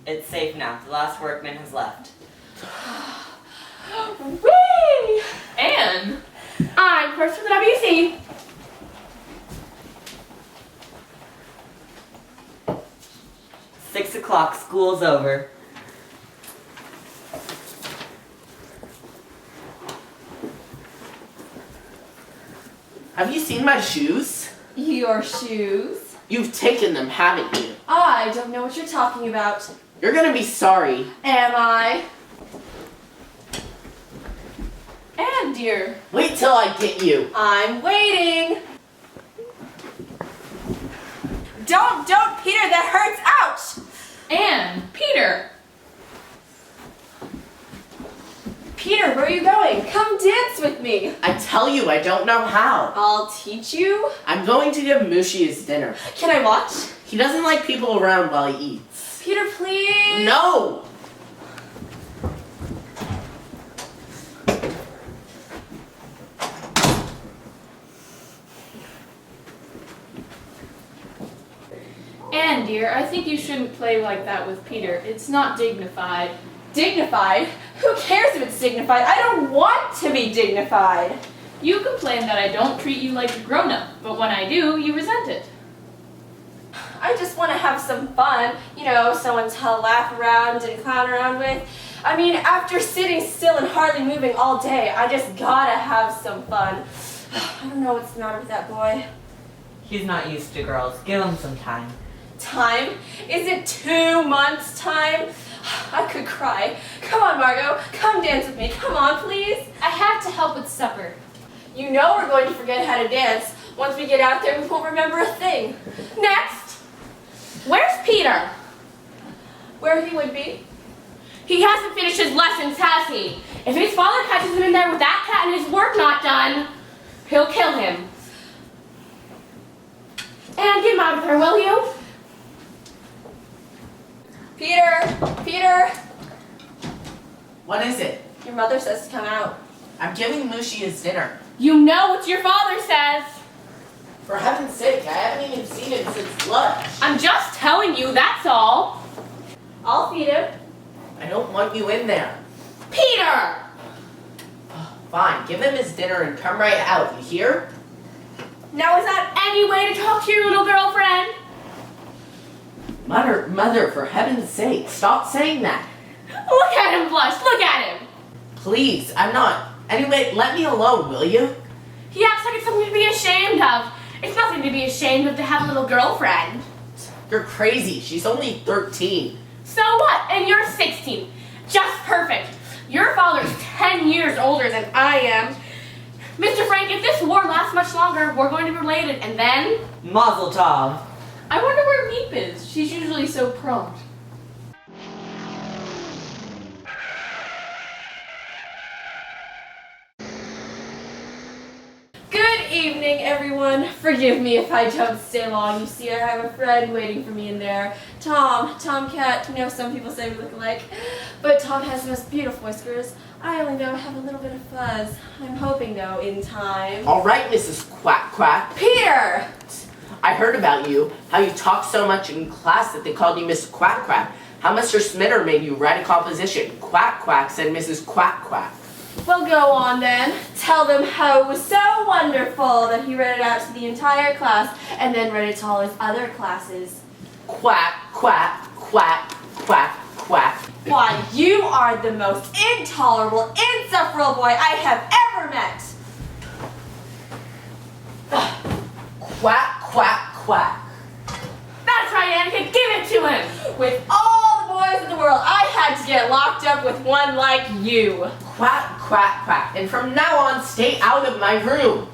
It's safe now. The last workman has left. Whee! Anne! I'm first for the WC. Six o'clock, school's over. Have you seen my shoes? Your shoes? You've taken them, haven't you? I don't know what you're talking about. You're gonna be sorry. Am I? Anne, dear. Wait till I get you. I'm waiting. Don't, Peter, that hurts, ouch! Anne, Peter. Peter, where are you going? Come dance with me. I tell you, I don't know how. I'll teach you. I'm going to give Mushi his dinner. Can I watch? He doesn't like people around while he eats. Peter, please. No! Anne, dear, I think you shouldn't play like that with Peter. It's not dignified. Dignified? Who cares if it's dignified? I don't want to be dignified. You complain that I don't treat you like a grown-up, but when I do, you resent it. I just want to have some fun. You know, someone to laugh around and clown around with. I mean, after sitting still and hardly moving all day, I just gotta have some fun. I don't know what's the matter with that boy. He's not used to girls. Give him some time. Time? Is it 2 months' time? I could cry. Come on, Margot. Come dance with me. Come on, please. I have to help with supper. You know we're going to forget how to dance. Once we get out there, we won't remember a thing. Next! Where's Peter? Where he would be? He hasn't finished his lessons, has he? If his father catches him in there with that cat and his work not done, he'll kill him. Anne, get him out of there, will you? Peter! What is it? Your mother says to come out. I'm giving Mushi his dinner. You know what your father says. For heaven's sake, I haven't even seen him since lunch. I'm just telling you, that's all. I'll feed him. I don't want you in there. Peter! Fine, give him his dinner and come right out, you hear? Now is that Any way to talk to your little girlfriend? Mother, for heaven's sake, stop saying that. Look at him blush, look at him. Please, I'm not. Anyway, let me alone, will you? He acts like it's something to be ashamed of. It's nothing to be ashamed of to have a little girlfriend. You're crazy. She's only 13. So what? And you're 16. Just perfect. Your father's 10 years older than I am. Mr. Frank, if this war lasts much longer, we're going to be related, and then... Mazel tov. I wonder where Meep is. She's usually so prompt. Good evening, everyone. Forgive me if I don't stay long. You see, I have a friend waiting for me in there. Tomcat. You know, some people say we look alike. But Tom has the most beautiful whiskers. I only know I have a little bit of fuzz. I'm hoping, though, in time. All right, Mrs. Quack Quack. Peter! I heard about you, how you talked so much in class that they called you Miss Quack Quack. How Mr. Smitter made you write a composition. Quack Quack said Mrs. Quack Quack. Well, go on then. Tell them how it was so wonderful that he read it out to the entire class and then read it to all his other classes. Quack, quack, quack, quack, quack. Why, you are the most intolerable, insufferable boy I have ever met. Quack, quack, quack. That's right, Anakin. Give it to him. With all the boys in the world, I had to get locked up with one like you. Quack, quack, quack. And from now on, stay out of my room.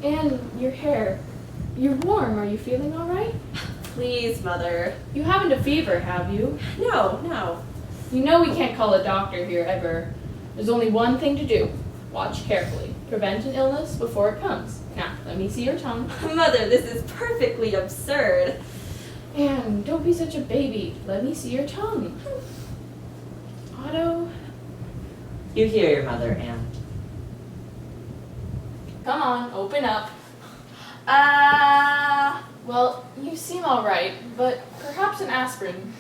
And your hair. You're warm. Are you feeling all right? Please, Mother. You haven't a fever, have you? No. You know we can't call a doctor here ever. There's only one thing to do. Watch carefully. Prevent an illness before it comes. Now, let me see your tongue. Mother, this is perfectly absurd. Anne, don't be such a baby. Let me see your tongue. Otto. You hear your mother, Anne. Come on, open up. Well, seem alright, but perhaps an aspirin.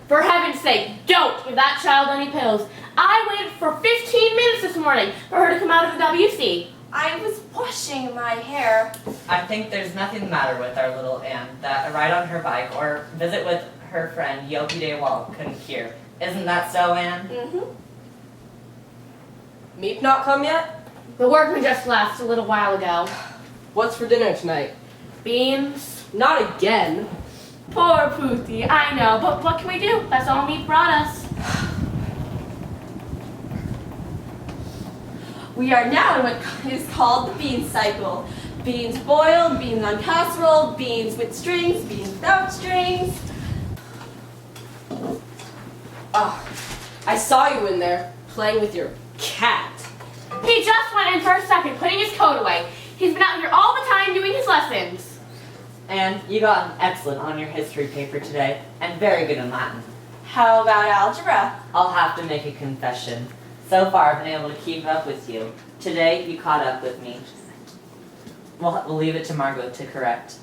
For heaven's sake, don't give that child any pills. I waited for 15 minutes this morning for her to come out of the WC. I was washing my hair. I think there's nothing the matter with our little Anne that a ride on her bike or visit with her friend Yogi Dewal couldn't cure. Isn't that so, Anne? Mm-hmm. Meep not come yet? The workman just left a little while ago. What's for dinner tonight? Beans. Not again. Poor Pooty, I know, but what can we do? That's all meat brought us. We are now in what is called the bean cycle. Beans boiled, beans on casserole, beans with strings, beans without strings. Ah, I saw you in there, playing with your cat. He just went in for a second, putting his coat away. He's been out here all the time doing his lessons. And you got an excellent on your history paper today, and very good in Latin. How about algebra? I'll have to make a confession. So far, I've been able to keep up with you. Today, you caught up with me. We'll leave it to Margot to correct.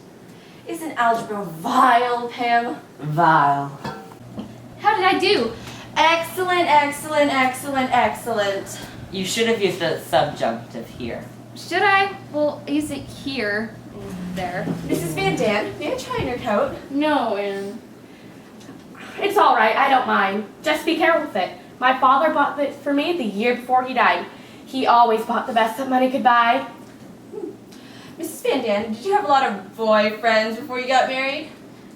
Isn't algebra vile, Pam? Vile. How did I do? Excellent, excellent, excellent, excellent. You should have used the subjunctive here. Should I? Well, use it here. There. Mrs. Van Dam, may I try on your coat? No, Anne. It's all right, I don't mind. Just be careful with it. My father bought it for me the year before he died. He always bought the best that money could buy. Mrs. Van Dam, did you have a lot of boyfriends before you got married?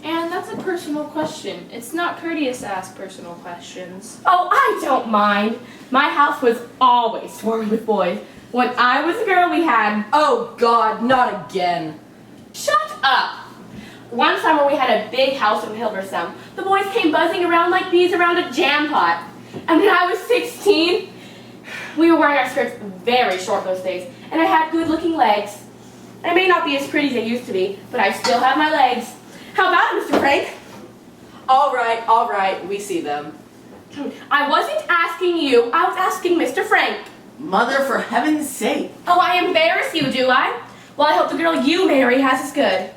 And that's a personal question. It's not courteous to ask personal questions. Oh, I don't mind. My house was always swarming with boys. When I was a girl, we had... Oh God, not again. Shut up! One summer we had a big house in Hilversum. The boys came buzzing around like bees around a jam pot. And when I was 16, we were wearing our skirts very short those days. And I had good looking legs. I may not be as pretty as I used to be, but I still have my legs. How about it, Mr. Frank? All right, we see them. I wasn't asking you, I was asking Mr. Frank. Mother, for heaven's sake. Oh, I embarrass you, do I? Well, I hope the girl you marry has as good.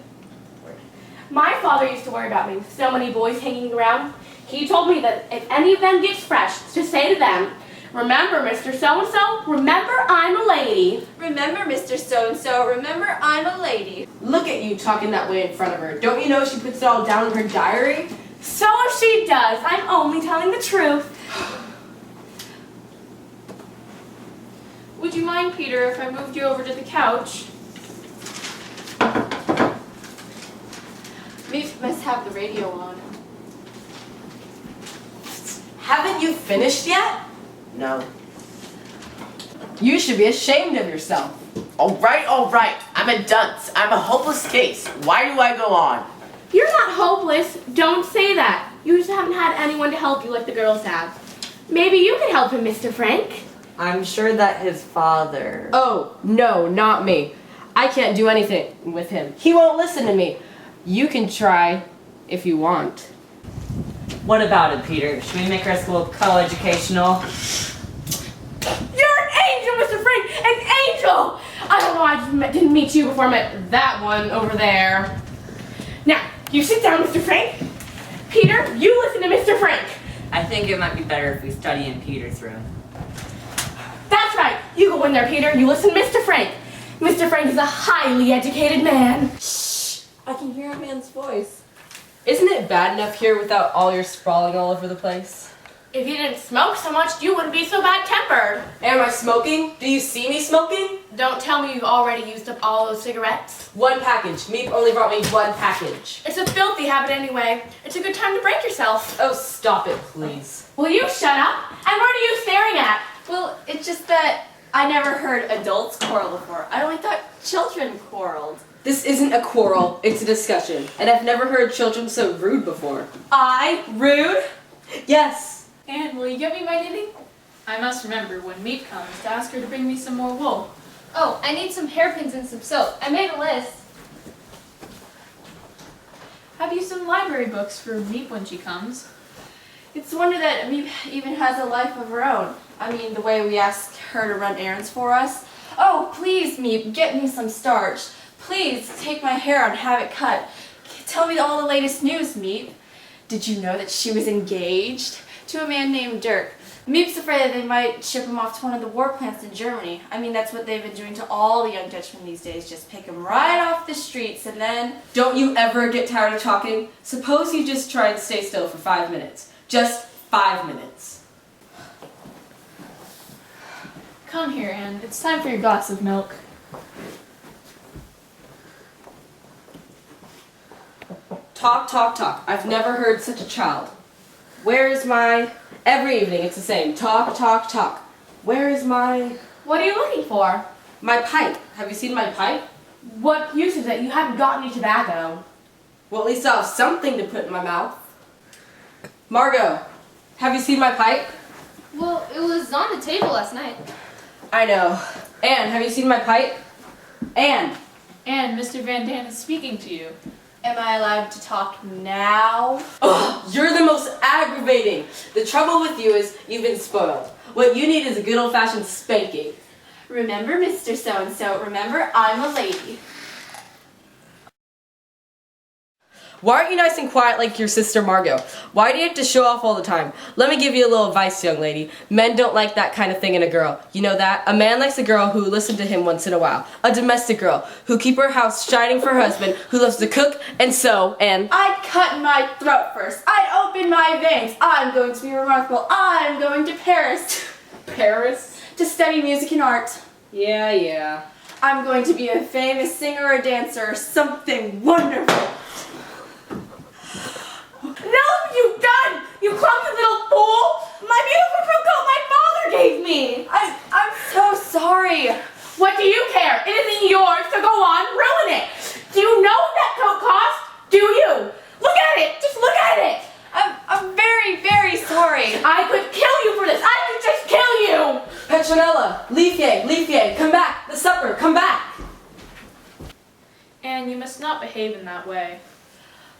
My father used to worry about me with so many boys hanging around. He told me that if any of them gets fresh, to say to them, remember, Mr. So-and-so, remember I'm a lady. Remember, Mr. So-and-so, remember I'm a lady. Look at you talking that way in front of her. Don't you know she puts it all down in her diary? So she does. I'm only telling the truth. Would you mind, Peter, if I moved you over to the couch? Meep must have the radio on. Haven't you finished yet? No. You should be ashamed of yourself. All right. I'm a dunce. I'm a hopeless case. Why do I go on? You're not hopeless. Don't say that. You just haven't had anyone to help you like the girls have. Maybe you can help him, Mr. Frank. I'm sure that his father... Oh, no, not me. I can't do anything with him. He won't listen to me. You can try if you want. What about it, Peter? Should we make our school co-educational? You're an angel, Mr. Frank! An angel! I don't know, didn't meet you before I met that one over there. Now, you sit down, Mr. Frank. Peter, you listen to Mr. Frank. I think it might be better if we study in Peter's room. That's right. You go in there, Peter. You listen to Mr. Frank. Mr. Frank is a highly educated man. Shh! I can hear a man's voice. Isn't it bad enough here without all your sprawling all over the place? If you didn't smoke so much, you wouldn't be so bad-tempered. Am I smoking? Do you see me smoking? Don't tell me you've already used up all those cigarettes. One package. Meep only brought me one package. It's a filthy habit anyway. It's a good time to break yourself. Oh, stop it, please. Will you shut up? And what are you staring at? Well, it's just that I never heard adults quarrel before. I only thought children quarreled. This isn't a quarrel, it's a discussion. And I've never heard children so rude before. Rude? Yes. And will you get me my knitting? I must remember when Meep comes to ask her to bring me some more wool. Oh, I need some hairpins and some soap. I made a list. Have you some library books for Meep when she comes? It's a wonder that Meep even has a life of her own. I mean, the way we ask her to run errands for us. Oh, please, Meep, get me some starch. Please, take my hair and have it cut. Tell me all the latest news, Meep. Did you know that she was engaged to a man named Dirk? Meep's afraid that they might ship him off to one of the war plants in Germany. I mean, that's what they've been doing to all the young Dutchmen these days. Just pick them right off the streets and then... Don't you ever get tired of talking? Suppose you just try and stay still for 5 minutes. Just 5 minutes. Come here, Anne. It's time for your glass of milk. Talk, talk, talk. I've never heard such a child. Where is my... Every evening it's the same. Talk, talk, talk. Where is my... What are you looking for? My pipe. Have you seen my pipe? What use is it? You haven't got any tobacco. Well, at least I'll have something to put in my mouth. Margot, have you seen my pipe? Well, it was on the table last night. I know. Anne, have you seen my pipe? Anne. And Mr. Van Daan is speaking to you. Am I allowed to talk now? Oh, you're the most aggravating. The trouble with you is you've been spoiled. What you need is a good old-fashioned spanking. Remember, Mr. So-and-so, remember, I'm a lady. Why aren't you nice and quiet like your sister Margot? Why do you have to show off all the time? Let me give you a little advice, young lady. Men don't like that kind of thing in a girl. You know that? A man likes a girl who will listen to him once in a while. A domestic girl who keep her house shining for her husband, who loves to cook and sew and... I'd cut my throat first. I'd open my veins. I'm going to be remarkable. I'm going to Paris. Paris? To study music and art. Yeah. I'm going to be a famous singer or dancer or something wonderful. No, you done! You clumsy little fool! My beautiful fruit coat my father gave me! I'm so sorry. What do you care? It isn't yours, so go on, ruin it! Do you know what that coat cost? Do you? Look at it! Just look at it! I'm very, very sorry. I could kill you for this! I could just kill you! Petronella, Leaf come back! The supper, come back! And you must not behave in that way.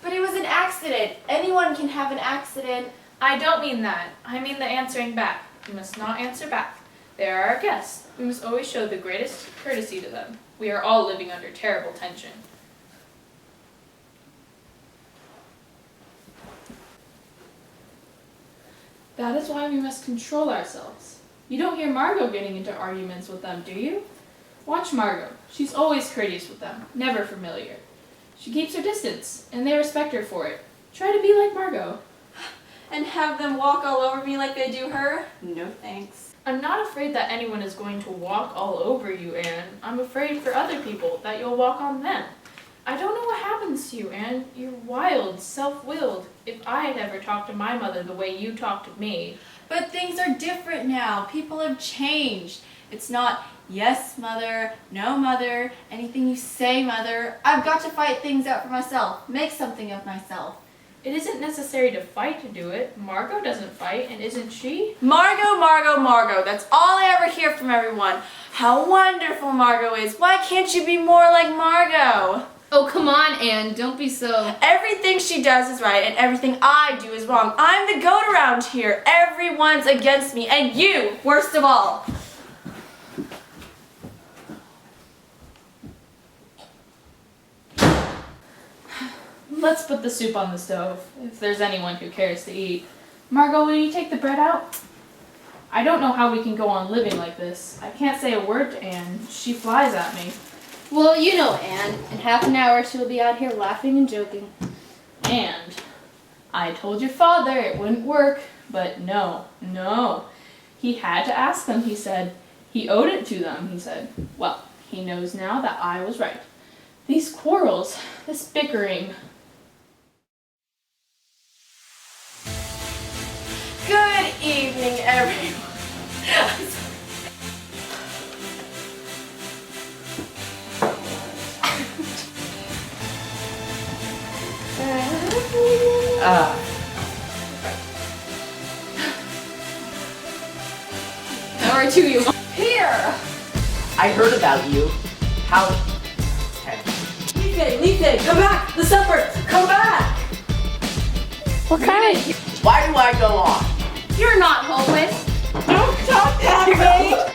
But it was an accident. Anyone can have an accident. I don't mean that. I mean the answering back. You must not answer back. They are our guests. We must always show the greatest courtesy to them. We are all living under terrible tension. That is why we must control ourselves. You don't hear Margot getting into arguments with them, do you? Watch Margot. She's always courteous with them, never familiar. She keeps her distance, and they respect her for it. Try to be like Margot. And have them walk all over me like they do her? No thanks. I'm not afraid that anyone is going to walk all over you, Anne. I'm afraid for other people that you'll walk on them. I don't know what happens to you, Anne. You're wild, self-willed. If I had ever talked to my mother the way you talk to me. But things are different now. People have changed. It's not, yes, mother, no, mother, anything you say, mother. I've got to fight things out for myself, make something of myself. It isn't necessary to fight to do it. Margot doesn't fight, and isn't she? Margot, Margot, Margot. That's all I ever hear from everyone. How wonderful Margot is. Why can't you be more like Margot? Oh, come on, Anne. Don't be so... Everything she does is right, and everything I do is wrong. I'm the goat around here. Everyone's against me, and you, worst of all. Let's put the soup on the stove, if there's anyone who cares to eat. Margot, will you take the bread out? I don't know how we can go on living like this. I can't say a word to Anne. She flies at me. Well, you know Anne. In half an hour, she'll be out here laughing and joking. And I told your father it wouldn't work, but no. He had to ask them, he said. He owed it to them, he said. Well, he knows now that I was right. These quarrels, this bickering. Good evening, everyone. How are two of you? Here! I heard about you. How... Leaf, come back! The supper, come back! Why do I go on? You're not homeless. Don't talk that way!